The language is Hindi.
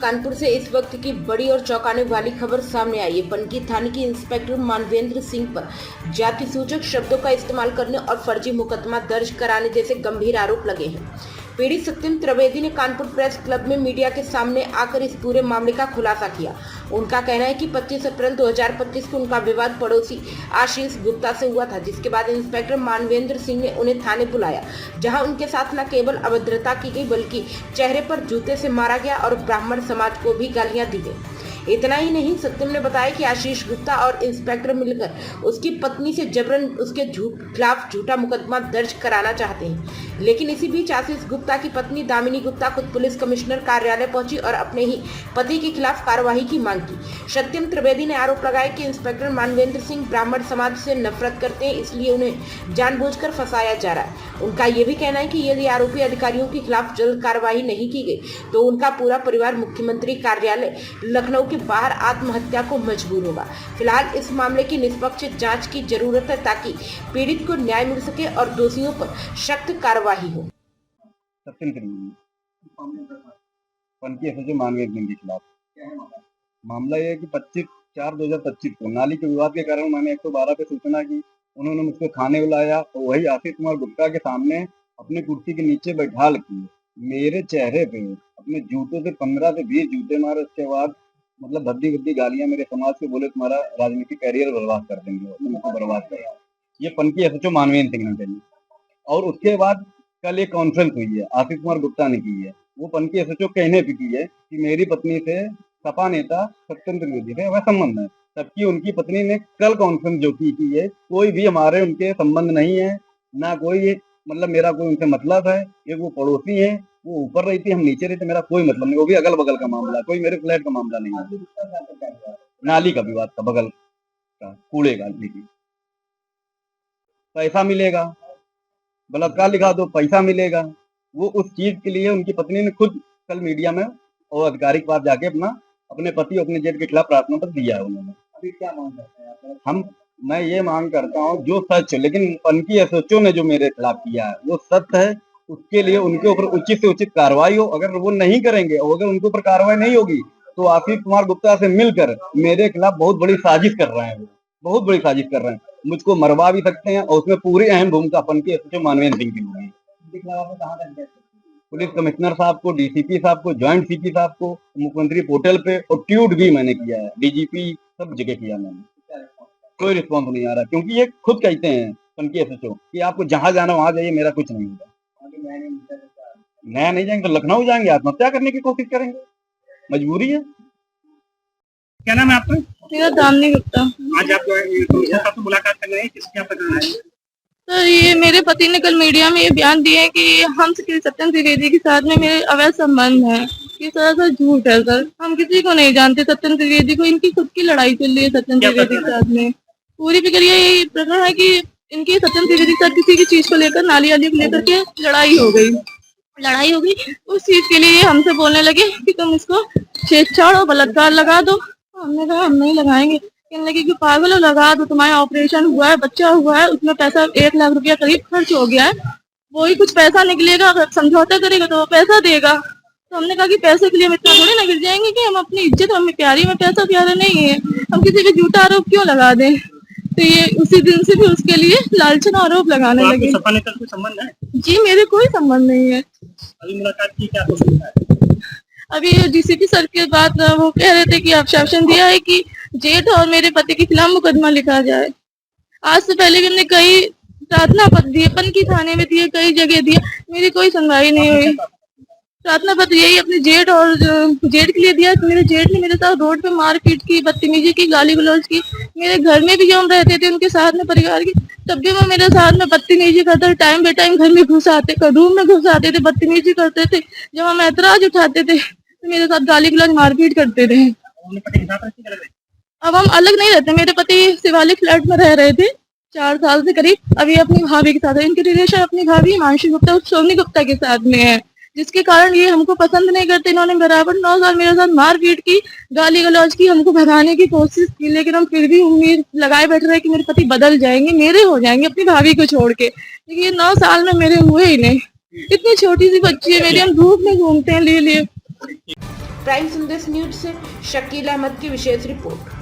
कानपुर से इस वक्त की बड़ी और चौंकाने वाली खबर सामने आई है। पनकी थाने के इंस्पेक्टर मानवेंद्र सिंह पर जाति सूचक शब्दों का इस्तेमाल करने और फर्जी मुकदमा दर्ज कराने जैसे गंभीर आरोप लगे हैं। पीड़ित सत्यम त्रिवेदी ने कानपुर प्रेस क्लब में मीडिया के सामने आकर इस पूरे मामले का खुलासा किया। उनका कहना है कि 25 अप्रैल 2025 को उनका विवाद पड़ोसी आशीष गुप्ता से हुआ था, जिसके बाद इंस्पेक्टर मानवेंद्र सिंह ने उन्हें थाने बुलाया, जहां उनके साथ न केवल अभद्रता की गई बल्कि चेहरे पर जूते से मारा गया और ब्राह्मण समाज को भी गालियां दी गई। इतना ही नहीं, सत्यम ने बताया कि आशीष गुप्ता और इंस्पेक्टर मिलकर उसकी पत्नी से जबरन उसके खिलाफ झूठा मुकदमा दर्ज कराना चाहते हैं। लेकिन इसी बीच आशीष गुप्ता की पत्नी दामिनी गुप्ता खुद पुलिस कमिश्नर कार्यालय पहुंची और अपने ही पति के खिलाफ कार्रवाई की मांग की। सत्यम त्रिवेदी ने आरोप लगाया कि इंस्पेक्टर मानवेंद्र सिंह ब्राह्मण समाज से नफरत करते हैं, इसलिए उन्हें जानबूझकर फंसाया जा रहा है। उनका ये भी कहना है कि यदि आरोपी अधिकारियों के खिलाफ जल्द कार्रवाई नहीं की गई तो उनका पूरा परिवार मुख्यमंत्री कार्यालय लखनऊ के बाहर आत्महत्या को मजबूर होगा। फिलहाल इस मामले की निष्पक्ष जांच की जरूरत है ताकि पीड़ित को न्याय मिल सके और दोषियों पर सख्त कार्रवाई हो। सत्यम त्रिवेदी पनकी एसएचओ मानवेंद्र सिंह के खिलाफ मामला यह है कि 25/4/2025 को नाली के विवाद के कारण मैंने 112 पे सूचना की। उन्होंने मुझको थाने बुलाया और वही आशीष कुमार गुप्ता के सामने अपनी कुर्सी के नीचे बैठाल किए, मेरे चेहरे पे अपने जूतों से 15 से 20 जूते मारे। उसके बाद मतलब भद्दी भद्दी गालियां मेरे समाज के बोले, तुम्हारा राजनीतिक कैरियर बर्बाद कर देंगे, तुमको बर्बाद करा। ये पनकी एसएचओ मानवेंद्र सिंह ने कही। और उसके बाद कल एक कॉन्फ्रेंस हुई है, आशीष कुमार गुप्ता ने की है। वो पनकी एसएचओ कहने पे की है कि मेरी पत्नी से सपा नेता सत्यम त्रिवेदी से वह संबंध है, जबकि उनकी पत्नी ने कल कॉन्फ्रेंस जो की है, कोई भी हमारे उनके संबंध नहीं है, ना कोई मतलब मेरा कोई उनसे मतलब है। ये वो पड़ोसी है, वो ऊपर रही थी, हम नीचे रहे थे, मेरा कोई मतलब नहीं। वो भी अगल बगल का मामला, कोई मेरे फ्लैट का मामला नहीं है। नाली का विवाद था, बगल का कूड़े का। पैसा मिलेगा, बलात्कार लिखा दो, पैसा मिलेगा। वो उस चीज के लिए उनकी पत्नी ने खुद कल मीडिया में और अधिकारी के पास जाके अपने पति और अपने जेठ के खिलाफ प्रार्थना पत्र दिया है उन्होंने। अभी क्या मांग करते हैं मैं ये मांग करता हूँ जो सच है, लेकिन पनकी एसएचओ ने जो मेरे खिलाफ किया है वो सत्य है, उसके लिए उनके ऊपर उचित से उचित कार्रवाई हो। अगर वो नहीं करेंगे और अगर उनके ऊपर कार्रवाई नहीं होगी तो आशीष कुमार गुप्ता से मिलकर मेरे खिलाफ बहुत बड़ी साजिश कर रहे हैं, वो बहुत बड़ी साजिश कर रहे हैं। मुझको मरवा भी सकते हैं और उसमें पूरी अहम भूमिका पनकी एसएचओ मानवेंद्र सिंह की होगी। पुलिस कमिश्नर साहब को, डीसीपी साहब को, ज्वाइंट सीपी साहब को, मुख्यमंत्री पोर्टल पे और ट्वीट भी मैंने किया है, डीजीपी सब जगह किया मैंने। कोई रिस्पॉन्स नहीं आ रहा, क्योंकि ये खुद कहते हैं पनकी एसएचओ कि आपको जहां जाना वहां जाइए, मेरा कुछ नहीं होगा। नया नहीं जाएंगे तो लखनऊ जाएंगे, आत्महत्या करने की कोशिश करेंगे, मजबूरी है। क्या नाम है आपका? मेरा दामिनी गुप्ता। आज आप मुलाकात कर रहे हैं, किसके यहाँ पर है? सर, ये मेरे पति ने कल मीडिया में ये बयान दिया है कि हम सत्यम त्रिवेदी के साथ में मेरे अवैध संबंध है। ये सर झूठ है सर, हम किसी को नहीं जानते सत्यम त्रिवेदी को। इनकी खुद की लड़ाई चल रही है सत्यम त्रिवेदी के साथ में। पूरी प्रक्रिया यही प्रकरण है कि इनकी सत्यम त्रिवेदी के साथ किसी की चीज को लेकर, नाली वाली को लेकर के लड़ाई हो गई। उस चीज के लिए हमसे बोलने लगे कि तुम इसको छेड़छाड़ और बलात्कार लगा दो। हमने कहा हम नहीं लगाएंगे। कहने लगे कि पागल हो, लगा दो, तुम्हारा ऑपरेशन हुआ है, बच्चा हुआ है, उसमें पैसा 1 लाख रुपया करीब खर्च हो गया है, वही कुछ पैसा निकलेगा, अगर समझौता करेगा तो वो पैसा देगा। तो हमने कहा कि पैसे के लिए हम इतना थोड़ी ना गिर जाएंगे कि हम अपनी इज्जत हमें प्यारी में पैसा प्यारा नहीं है, हम किसी पे झूठा आरोप क्यों लगा दें। तो ये उसी दिन से भी उसके लिए लालचन आरोप लगाने लगे। सपा नेता कोई संबंध है? जी, मेरे कोई संबंध नहीं है। अभी मुलाकात की, क्या कुछ है? अभी डीसीपी सर के बाद वो कह रहे थे कि आश्वासन दिया है कि जेठ और मेरे पति के खिलाफ मुकदमा लिखा जाए। आज से पहले भी हमने कई प्रार्थना पत्र दिए, पनकी थाने में दिए, कई जगह दिए, मेरी कोई सुनवाई नहीं हुई। प्रार्थना पत्र यही अपने जेठ और जेठ के लिए दिया। मेरे जेठ ने मेरे साथ रोड पे मारपीट की, बदतमीजी की, गाली गलौज की। मेरे घर में भी जो हम रहते थे उनके साथ में परिवार की, तब भी वो मेरे साथ में बदतमीजी करते, टाइम बे टाइम घर में घुस आते, रूम में घुस आते थे, बदतमीजी करते थे। जब हम ऐतराज उठाते थे तो मेरे साथ गाली गलौज मारपीट करते थे। अब हम अलग नहीं रहते, मेरे पति शिवालिक फ्लैट में रह रहे थे 4 साल से करीब। अभी अपनी भाभी के साथ है, इनके रिलेशन अपनी भाभी मानसी गुप्ता और सोनी गुप्ता के साथ में है, जिसके कारण ये हमको पसंद नहीं करते। इन्होंने बराबर 9 साल मेरे साथ मारपीट की, गाली गलौज की, हमको भगाने की कोशिश की, लेकिन हम फिर भी उम्मीद लगाए बैठ रहे कि मेरे पति बदल जाएंगे, मेरे हो जाएंगे अपनी भाभी को छोड़ के। लेकिन ये 9 साल में मेरे हुए ही नहीं। इतनी छोटी सी बच्ची है मेरी, हम धूप में घूमते हैं लिए। प्राइम संदेश न्यूज से शकील अहमद की विशेष रिपोर्ट।